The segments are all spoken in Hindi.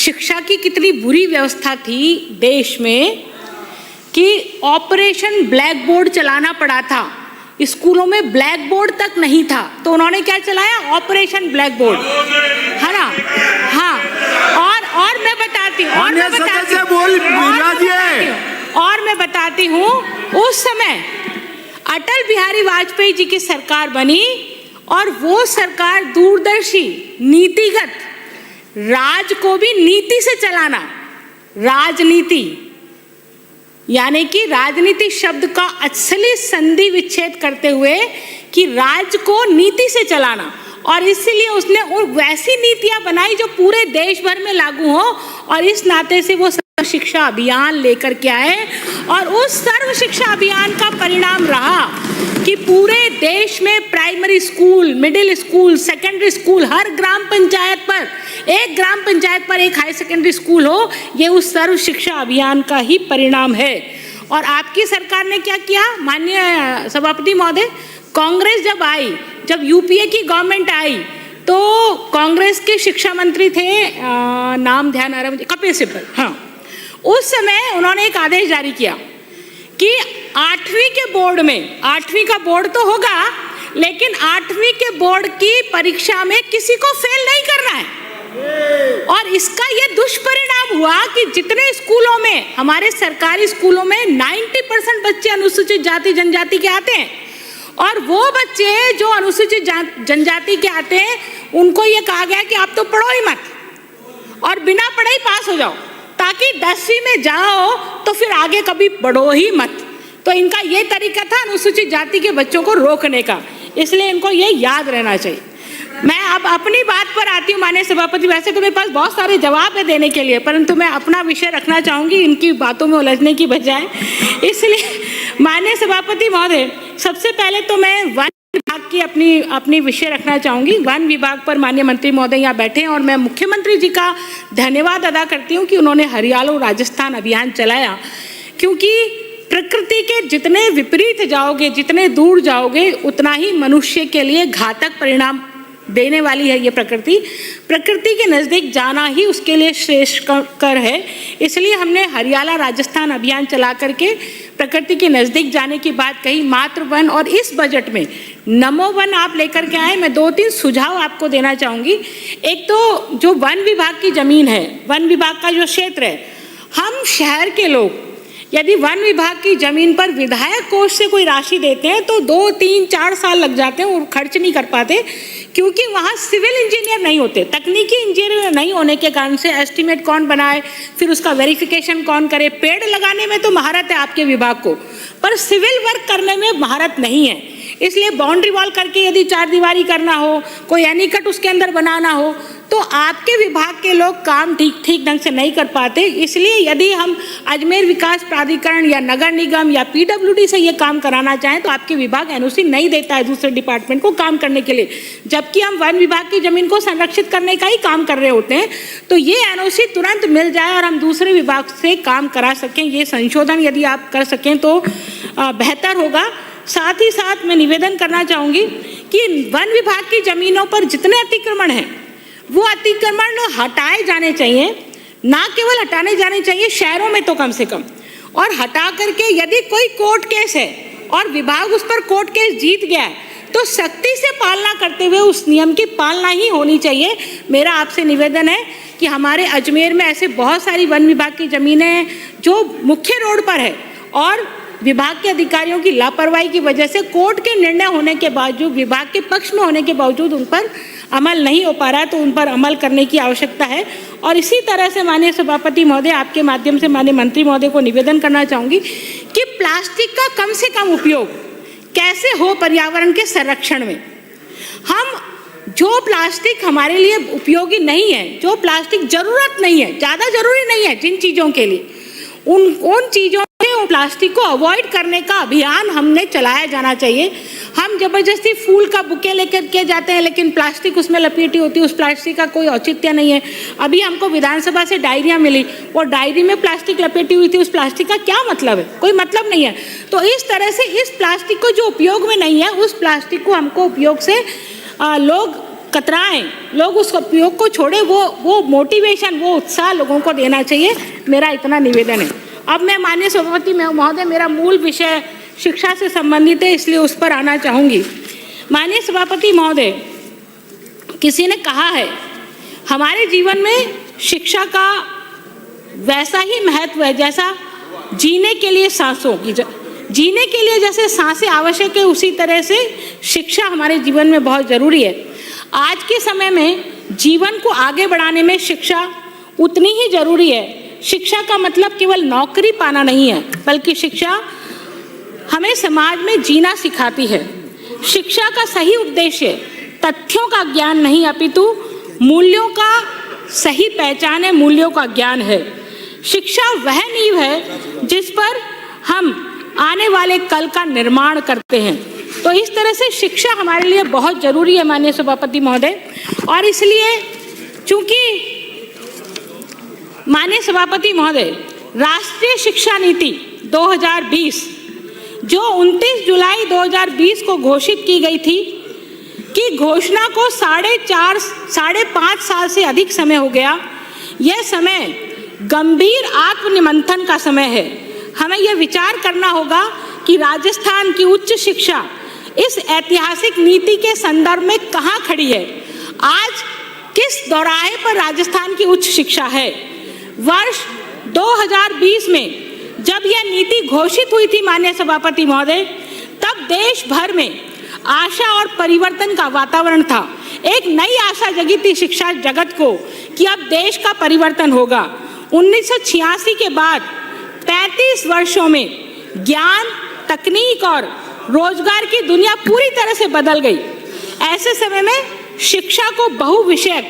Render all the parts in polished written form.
शिक्षा की कितनी बुरी व्यवस्था थी देश में कि ऑपरेशन ब्लैक बोर्ड चलाना पड़ा था। स्कूलों में ब्लैक बोर्ड तक नहीं था, तो उन्होंने क्या चलाया? ऑपरेशन ब्लैक बोर्ड, है ना? हाँ, और मैं बताती हूँ, और मैं बताती हूँ, उस समय अटल बिहारी वाजपेयी जी की सरकार बनी और वो सरकार दूरदर्शी, नीतिगत, राज को भी नीति से चलाना, राजनीति, यानी कि राजनीति शब्द का असली संधि विच्छेद करते हुए कि राज्य को नीति से चलाना, और इसलिए उसने वैसी नीतियां बनाई जो पूरे देश भर में लागू हो, और इस नाते से वो सर्व शिक्षा अभियान लेकर के आए। और उस सर्व शिक्षा अभियान का परिणाम रहा कि पूरे देश में primary school, middle school, secondary school, हर ग्राम पंचायत पर एक हाई सेकेंडरी स्कूल हो। ये उस सर्व शिक्षा अभियान का ही परिणाम है। और आपकी सरकार ने क्या किया माननीय सभापति महोदय? कांग्रेस जब यूपीए की गवर्नमेंट आई तो कांग्रेस के शिक्षा मंत्री थे, नाम ध्यान आ रहा मुझे, कपिल सिब्बल। हाँ, उस समय उन्होंने एक आदेश जारी किया कि 8वीं के बोर्ड में, 8वीं का बोर्ड तो होगा लेकिन 8वीं के बोर्ड की परीक्षा में किसी को फेल नहीं करना है। और इसका ये दुष्परिणाम हुआ कि जितने स्कूलों में, हमारे सरकारी स्कूलों में 90% बच्चे अनुसूचित जाति जनजाति के आते हैं, और वो बच्चे जो अनुसूचित जनजाति के आते हैं उनको ये कहा गया कि आप तो पढ़ो ही मत और बिना पढ़े ही पास हो जाओ, ताकि 10वीं में जाओ तो फिर आगे कभी पढ़ो ही मत। तो इनका ये तरीका था अनुसूचित जाति के बच्चों को रोकने का, इसलिए इनको ये याद रहना चाहिए। मैं अब अपनी बात पर आती हूँ माननीय सभापति। वैसे तो मेरे पास बहुत सारे जवाब है देने के लिए, परंतु मैं अपना विषय रखना चाहूँगी इनकी बातों में उलझने की बजाय। इसलिए माननीय सभापति महोदय, सबसे पहले तो मैं वन विभाग की अपनी विषय रखना चाहूँगी। वन विभाग पर माननीय मंत्री महोदय यहाँ बैठे हैं और मैं मुख्यमंत्री जी का धन्यवाद अदा करती हूँ कि उन्होंने हरियाणा और राजस्थान अभियान चलाया, क्योंकि प्रकृति के जितने विपरीत जाओगे, जितने दूर जाओगे, उतना ही मनुष्य के लिए घातक परिणाम देने वाली है ये प्रकृति। प्रकृति के नज़दीक जाना ही उसके लिए श्रेष्ठ कर है। इसलिए हमने हरियाणा राजस्थान अभियान चला करके प्रकृति के नज़दीक जाने की बात कही। मातृ वन, और इस बजट में नमो वन आप लेकर के आए। मैं 2-3 सुझाव आपको देना चाहूँगी। एक तो जो वन विभाग की ज़मीन है, वन विभाग का जो क्षेत्र है, हम शहर के लोग यदि वन विभाग की जमीन पर विधायक कोष से कोई राशि देते हैं तो 2-3-4 साल लग जाते हैं और खर्च नहीं कर पाते, क्योंकि वहाँ सिविल इंजीनियर नहीं होते। तकनीकी इंजीनियर नहीं होने के कारण से एस्टीमेट कौन बनाए, फिर उसका वेरिफिकेशन कौन करे। पेड़ लगाने में तो महारत है आपके विभाग को, पर सिविल वर्क करने में महारत नहीं है। इसलिए बाउंड्री वॉल करके यदि 4 दीवारी करना हो, कोई एनीकट उसके अंदर बनाना हो, तो आपके विभाग के लोग काम ठीक ढंग से नहीं कर पाते। इसलिए यदि हम अजमेर विकास प्राधिकरण या नगर निगम या पीडब्ल्यूडी से ये काम कराना चाहें तो आपके विभाग एनओसी नहीं देता है दूसरे डिपार्टमेंट को काम करने के लिए, जबकि हम वन विभाग की जमीन को संरक्षित करने का ही काम कर रहे होते हैं। तो ये एनओसी तुरंत मिल जाए और हम दूसरे विभाग से काम करा सकें, ये संशोधन यदि आप कर सकें तो बेहतर होगा। साथ ही साथ मैं निवेदन करना चाहूँगी कि वन विभाग की जमीनों पर जितने अतिक्रमण हैं वो अतिक्रमण हटाए जाने चाहिए, ना केवल हटाने जाने चाहिए शहरों में तो कम से कम, और हटा करके यदि कोई कोर्ट केस है और विभाग उस पर कोर्ट केस जीत गया है तो सख्ती से पालना करते हुए उस नियम की पालना ही होनी चाहिए। मेरा आपसे निवेदन है कि हमारे अजमेर में ऐसे बहुत सारी वन विभाग की ज़मीनें जो मुख्य रोड पर है और विभाग के अधिकारियों की लापरवाही की वजह से कोर्ट के निर्णय होने के बावजूद, विभाग के पक्ष में होने के बावजूद उन पर अमल नहीं हो पा रहा है, तो उन पर अमल करने की आवश्यकता है। और इसी तरह से माननीय सभापति महोदय, आपके माध्यम से माननीय मंत्री महोदय को निवेदन करना चाहूँगी कि प्लास्टिक का कम से कम उपयोग कैसे हो पर्यावरण के संरक्षण में। हम जो प्लास्टिक हमारे लिए उपयोगी नहीं है, जो प्लास्टिक जरूरत नहीं है, ज़्यादा जरूरी नहीं है जिन चीज़ों के लिए, उन चीज़ों में प्लास्टिक को अवॉइड करने का अभियान हमने चलाया जाना चाहिए। हम जबरदस्ती फूल का बुके लेकर के जाते हैं लेकिन प्लास्टिक उसमें लपेटी होती है, उस प्लास्टिक का कोई औचित्य नहीं है। अभी हमको विधानसभा से डायरियाँ मिली, वो डायरी में प्लास्टिक लपेटी हुई थी, उस प्लास्टिक का क्या मतलब है? कोई मतलब नहीं है। तो इस तरह से इस प्लास्टिक को जो उपयोग में नहीं है उस प्लास्टिक को हमको उपयोग से लोग कतराएं, लोग उस उपयोग को छोड़े, वो मोटिवेशन, वो उत्साह लोगों को देना चाहिए। मेरा इतना निवेदन है। अब मैं माननीय सभापति महोदय, मेरा मूल विषय शिक्षा से संबंधित है, इसलिए उस पर आना चाहूँगी। माननीय सभापति महोदय, किसी ने कहा है हमारे जीवन में शिक्षा का वैसा ही महत्व है जैसा जीने के लिए सांसों की, जीने के लिए जैसे सांसें आवश्यक है, उसी तरह से शिक्षा हमारे जीवन में बहुत ज़रूरी है। आज के समय में जीवन को आगे बढ़ाने में शिक्षा उतनी ही ज़रूरी है। शिक्षा का मतलब केवल नौकरी पाना नहीं है, बल्कि शिक्षा हमें समाज में जीना सिखाती है। शिक्षा का सही उद्देश्य तथ्यों का ज्ञान नहीं, अपितु मूल्यों का सही पहचान है, मूल्यों का ज्ञान है। शिक्षा वह नींव है जिस पर हम आने वाले कल का निर्माण करते हैं। तो इस तरह से शिक्षा हमारे लिए बहुत ज़रूरी है माननीय सभापति महोदय। और इसलिए चूंकि माननीय सभापति महोदय, राष्ट्रीय शिक्षा नीति 2020 जो 29 जुलाई 2020 को घोषित की गई थी, की घोषणा को 5.5 साल से अधिक समय हो गया। यह समय गंभीर आत्मनिमंथन का समय है। हमें यह विचार करना होगा कि राजस्थान की उच्च शिक्षा इस ऐतिहासिक नीति के संदर्भ में कहाँ खड़ी है। आज किस दौराहे पर राजस्थान की उच्च शिक्षा है। वर्ष 2020 में जब यह नीति घोषित हुई थी माननीय सभापति महोदय, तब देश भर में आशा और परिवर्तन का वातावरण था। एक नई आशा जगी थी शिक्षा जगत को कि अब देश का परिवर्तन होगा। 1986 के बाद 35 वर्षों में ज्ञान, तकनीक और रोजगार की दुनिया पूरी तरह से बदल गई। ऐसे समय में शिक्षा को बहुविषयक,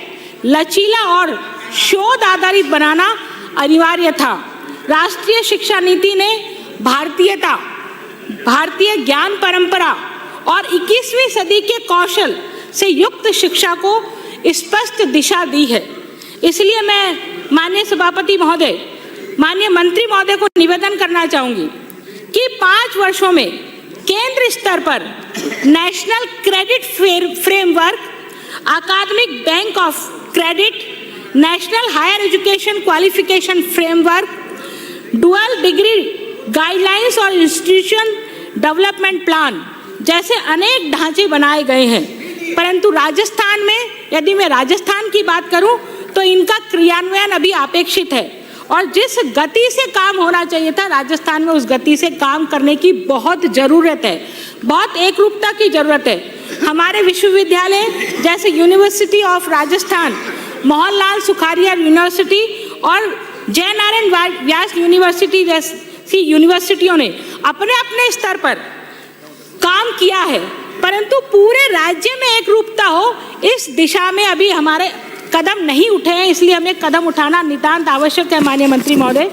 लचीला और शोध आधारित बनाना अनिवार्य था। राष्ट्रीय शिक्षा नीति ने भारतीयता, भारतीय ज्ञान परंपरा और 21वीं सदी के कौशल से युक्त शिक्षा को स्पष्ट दिशा दी है। इसलिए मैं माननीय सभापति महोदय, माननीय मंत्री महोदय को निवेदन करना चाहूँगी कि 5 वर्षों में केंद्र स्तर पर नेशनल क्रेडिट फ्रेमवर्क, अकादमिक bank of credit, national higher education qualification framework, dual degree guidelines और इंस्टीट्यूशन डेवलपमेंट प्लान जैसे अनेक ढांचे बनाए गए हैं। परंतु राजस्थान में, यदि मैं राजस्थान की बात करूं, तो इनका क्रियान्वयन अभी अपेक्षित है। और जिस गति से काम होना चाहिए था राजस्थान में, उस गति से काम करने की बहुत ज़रूरत है, बहुत एकरूपता की ज़रूरत है। हमारे विश्वविद्यालय जैसे university of Rajasthan, Mohanlal Sukhadia university और जयनारायण व्यास यूनिवर्सिटी जैसी यूनिवर्सिटियों ने अपने अपने स्तर पर काम किया है, परंतु पूरे राज्य में एकरूपता हो, इस दिशा में अभी हमारे कदम नहीं उठे हैं। इसलिए हमें कदम उठाना नितांत आवश्यक है। माननीय मंत्री महोदय,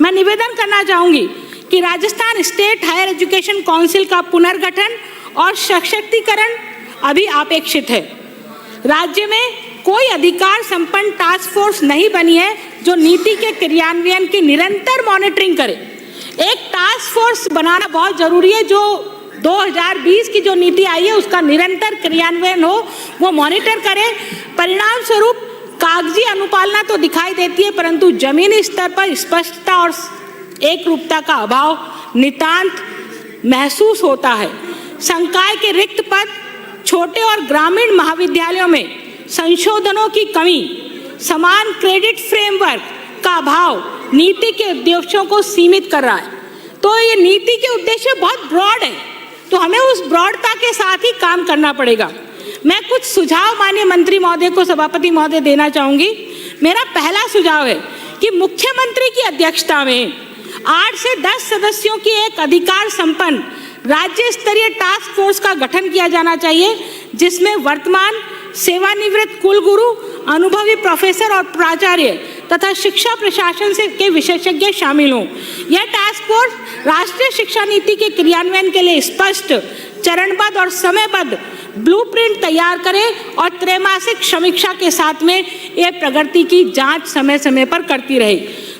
मैं निवेदन करना चाहूँगी कि Rajasthan state higher education council का पुनर्गठन और सशक्तिकरण अभी अपेक्षित है। राज्य में कोई अधिकार संपन्न टास्क फोर्स नहीं बनी है जो नीति के क्रियान्वयन की निरंतर मॉनिटरिंग करे। एक टास्क फोर्स बनाना बहुत जरूरी है जो 2020 की जो नीति आई है उसका निरंतर क्रियान्वयन हो, वो मॉनिटर करे। परिणाम स्वरूप कागजी अनुपालना तो दिखाई देती है, परंतु जमीनी स्तर पर स्पष्टता और एकरूपता का अभाव नितांत महसूस होता है। संकाय के रिक्त पद, छोटे और ग्रामीण महाविद्यालयों में संशोधनों की कमी, समान क्रेडिट फ्रेमवर्क का अभाव नीति के उद्देश्यों को सीमित कर रहा है। तो ये नीति के उद्देश्य बहुत ब्रॉड है, तो हमें उस ब्रॉडता के साथ ही काम करना पड़ेगा। मैं कुछ सुझाव माननीय मंत्री महोदय को, सभापति महोदय, देना चाहूँगी। मेरा पहला सुझाव है कि मुख्यमंत्री की अध्यक्षता में 8 से 10 सदस्यों की एक अधिकार संपन्न राज्य स्तरीय टास्क फोर्स का गठन किया जाना चाहिए, जिसमें वर्तमान सेवानिवृत्त कुलगुरु, अनुभवी प्रोफेसर और प्राचार्य तथा शिक्षा प्रशासन से के विशेषज्ञ शामिल हों। यह टास्क फोर्स राष्ट्रीय शिक्षा नीति के क्रियान्वयन के लिए स्पष्ट, चरणबद्ध और समयबद्ध ब्लूप्रिंट तैयार करे और त्रैमासिक समीक्षा के साथ में यह प्रगति की जांच समय समय पर करती रहे।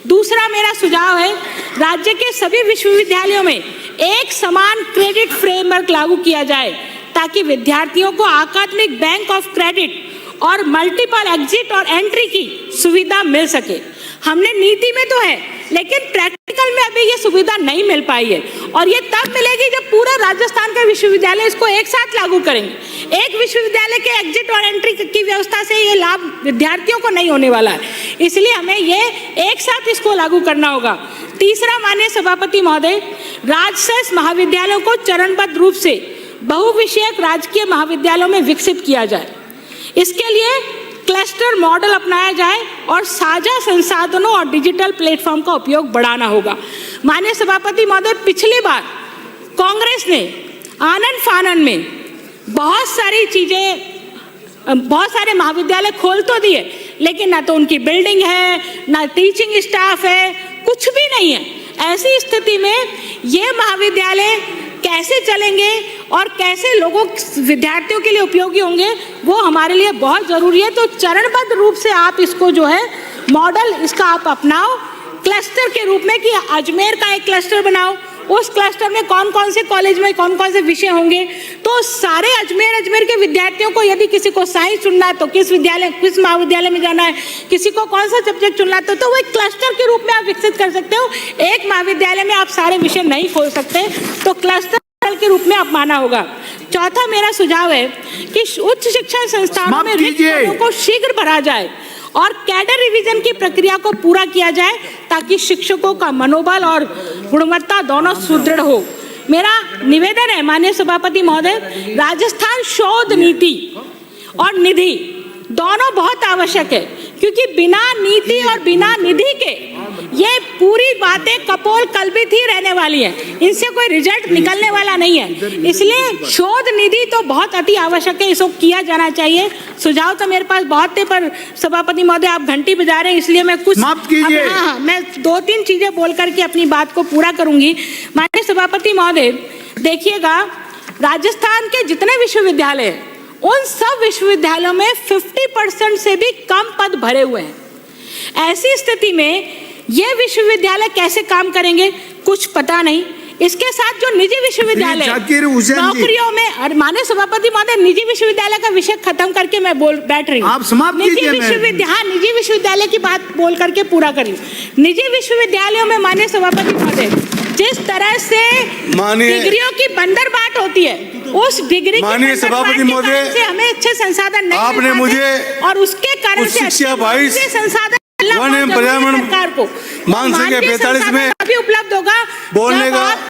दूसरा मेरा सुझाव है, राज्य के सभी विश्वविद्यालयों में एक समान क्रेडिट फ्रेमवर्क लागू किया जाए ताकि विद्यार्थियों को अकादमिक बैंक ऑफ क्रेडिट और मल्टीपल एग्जिट और एंट्री की सुविधा मिल सके। हमने नीति में तो है, लेकिन प्रैक्टिकल में अभी ये सुविधा नहीं मिल पाई है, और ये तब मिलेगी जब पूरा राजस्थान का विश्वविद्यालय इसको एक साथ लागू करेंगे। एक विश्वविद्यालय के एग्जिट और एंट्री की व्यवस्था से ये लाभ विद्यार्थियों को नहीं होने वाला है, इसलिए हमें ये एक साथ इसको लागू करना होगा। तीसरा, माननीय सभापति महोदय, राजशैक्ष महाविद्यालयों को चरणबद्ध रूप से बहुविषयक राजकीय महाविद्यालयों में विकसित किया जाए। इसके लिए क्लस्टर मॉडल अपनाया जाए और साझा संसाधनों और डिजिटल प्लेटफॉर्म का उपयोग बढ़ाना होगा। माननीय सभापति महोदय, पिछली बार कांग्रेस ने आनन फानन में बहुत सारी चीजें, बहुत सारे महाविद्यालय खोल तो दिए, लेकिन ना तो उनकी बिल्डिंग है, ना टीचिंग स्टाफ है, कुछ भी नहीं है। ऐसी स्थिति में ये महाविद्यालय कैसे चलेंगे और कैसे लोगों विद्यार्थियों के लिए उपयोगी होंगे, वो हमारे लिए बहुत जरूरी है। तो चरणबद्ध रूप से आप इसको जो है मॉडल इसका आप अपनाओ क्लस्टर के रूप में, कि अजमेर का एक क्लस्टर बनाओ, उस क्लस्टर में कौन कौन से कॉलेज में कौन कौन से विषय होंगे, तो सारे अजमेर के विद्यार्थियों को, यदि किसी को साइंस चुनना है तो किस महाविद्यालय में जाना है, किसी को कौन सा सब्जेक्ट चुनना है तो वो एक क्लस्टर के रूप में आप विकसित कर सकते हो। एक महाविद्यालय में आप सारे विषय नहीं खोल सकते, तो क्लस्टर के रूप में अपनाना होगा। चौथा मेरा सुझाव है कि उच्च शिक्षा संस्थानों में रिक्त पदों को शीघ्र भरा जाए और कैडर रिवीजन की प्रक्रिया को पूरा किया जाए, ताकि शिक्षकों का मनोबल और गुणवत्ता दोनों सुदृढ़ हो। मेरा निवेदन है माननीय सभापति महोदय, राजस्थान शोध नीति और निधि दोनों बहुत आवश्यक है, क्योंकि बिना नीति और बिना निधि के ये पूरी बातें कपोल कल्पित ही रहने वाली है, इनसे कोई रिजल्ट निकलने वाला नहीं है। इसलिए शोध निधि तो बहुत अति आवश्यक है, इसको किया जाना चाहिए। सुझाव तो मेरे पास बहुत थे, पर सभापति महोदय आप घंटी बजा रहे हैं, इसलिए मैं कुछ हाँ, मैं 2-3 चीजें बोल करके अपनी बात को पूरा करूंगी। माननीय सभापति महोदय, देखिएगा, राजस्थान के जितने विश्वविद्यालय हैं, उन सब विश्वविद्यालयों में 50% से भी कम पद भरे हुए हैं। ऐसी स्थिति में ये विश्वविद्यालय कैसे काम करेंगे, कुछ पता नहीं। इसके साथ जो निजी विश्वविद्यालय नौकरियों में, और माननीय सभापति महोदय, निजी विश्वविद्यालय का विषय खत्म करके मैं बैठ रही हूँ। आप समाप्त कीजिए। निजी विश्वविद्यालय की बात बोल करके पूरा करी। निजी विश्वविद्यालयों में माननीय सभापति महोदय, जिस तरह से डिग्रियों की बंदरबाट होती है, उस डिग्री माननीय सभापति महोदय से हमें अच्छे संसाधन नहीं आपने मुझे और उसके कारण से शिक्षा 22 संसाधन वन एवं पर्यावरण सरकार को मांग संख्या 45 में अभी उपलब्ध होगा बोलने का